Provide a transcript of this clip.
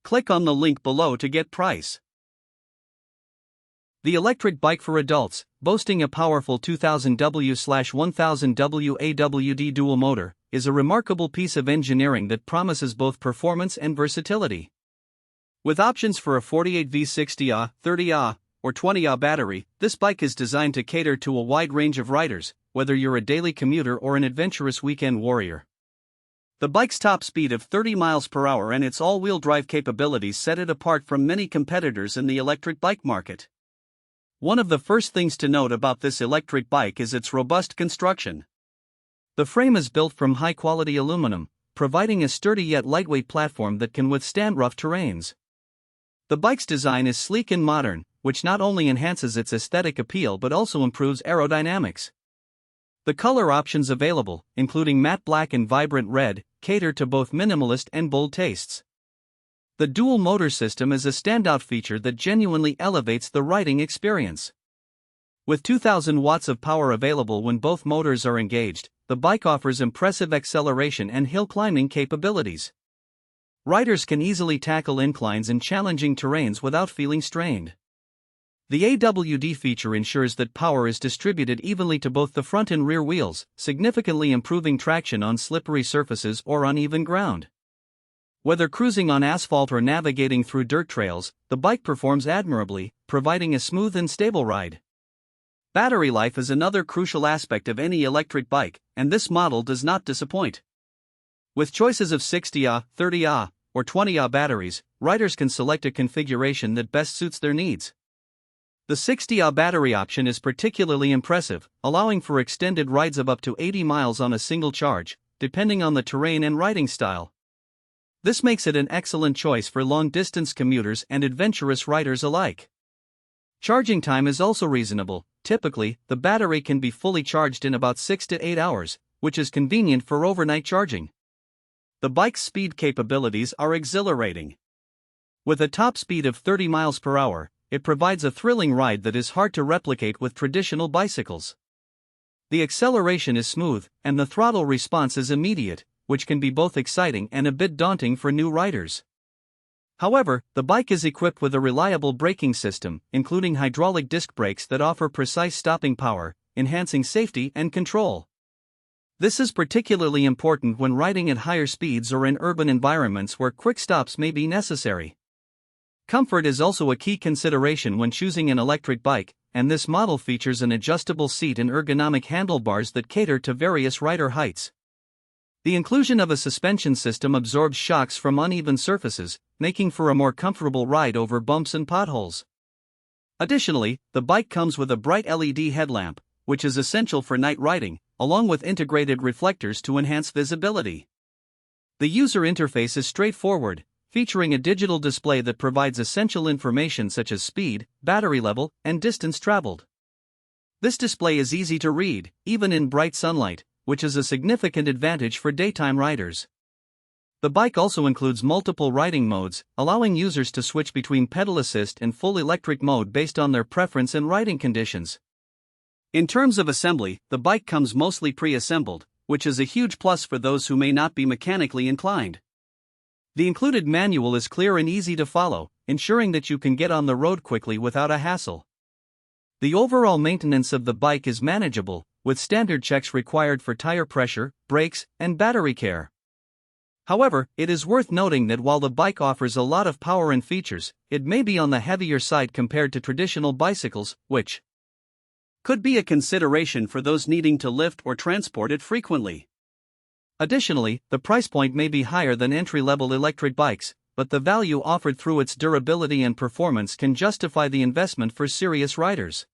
Click on the link below to get price. The electric bike for adults, boasting a powerful 2000W 1000W dual motor, is a remarkable piece of engineering that promises both performance and versatility. With options for a 48V 60Ah 30AH or 20Ah battery, this bike is designed to cater to a wide range of riders, whether you're a daily commuter or an adventurous weekend warrior. The bike's top speed of 30 miles per hour and its all-wheel drive capabilities set it apart from many competitors in the electric bike market. One of the first things to note about this electric bike is its robust construction. The frame is built from high-quality aluminum, providing a sturdy yet lightweight platform that can withstand rough terrains. The bike's design is sleek and modern, which not only enhances its aesthetic appeal but also improves aerodynamics. The color options available, including matte black and vibrant red, cater to both minimalist and bold tastes. The dual motor system is a standout feature that genuinely elevates the riding experience. With 2000 watts of power available when both motors are engaged, the bike offers impressive acceleration and hill climbing capabilities. Riders can easily tackle inclines and challenging terrains without feeling strained. The AWD feature ensures that power is distributed evenly to both the front and rear wheels, significantly improving traction on slippery surfaces or uneven ground. Whether cruising on asphalt or navigating through dirt trails, the bike performs admirably, providing a smooth and stable ride. Battery life is another crucial aspect of any electric bike, and this model does not disappoint. With choices of 60Ah, 30Ah, or 20Ah batteries, riders can select a configuration that best suits their needs. The 60Ah battery option is particularly impressive, allowing for extended rides of up to 80 miles on a single charge, depending on the terrain and riding style. This makes it an excellent choice for long-distance commuters and adventurous riders alike. Charging time is also reasonable. Typically, the battery can be fully charged in about 6 to 8 hours, which is convenient for overnight charging. The bike's speed capabilities are exhilarating. With a top speed of 30 miles per hour, it provides a thrilling ride that is hard to replicate with traditional bicycles. The acceleration is smooth, and the throttle response is immediate, which can be both exciting and a bit daunting for new riders. However, the bike is equipped with a reliable braking system, including hydraulic disc brakes that offer precise stopping power, enhancing safety and control. This is particularly important when riding at higher speeds or in urban environments where quick stops may be necessary. Comfort is also a key consideration when choosing an electric bike, and this model features an adjustable seat and ergonomic handlebars that cater to various rider heights. The inclusion of a suspension system absorbs shocks from uneven surfaces, making for a more comfortable ride over bumps and potholes. Additionally, the bike comes with a bright LED headlamp, which is essential for night riding, along with integrated reflectors to enhance visibility. The user interface is straightforward, featuring a digital display that provides essential information such as speed, battery level, and distance traveled. This display is easy to read, even in bright sunlight, which is a significant advantage for daytime riders. The bike also includes multiple riding modes, allowing users to switch between pedal assist and full electric mode based on their preference and riding conditions. In terms of assembly, the bike comes mostly pre-assembled, which is a huge plus for those who may not be mechanically inclined. The included manual is clear and easy to follow, ensuring that you can get on the road quickly without a hassle. The overall maintenance of the bike is manageable, with standard checks required for tire pressure, brakes, and battery care. However, it is worth noting that while the bike offers a lot of power and features, it may be on the heavier side compared to traditional bicycles, which could be a consideration for those needing to lift or transport it frequently. Additionally, the price point may be higher than entry-level electric bikes, but the value offered through its durability and performance can justify the investment for serious riders.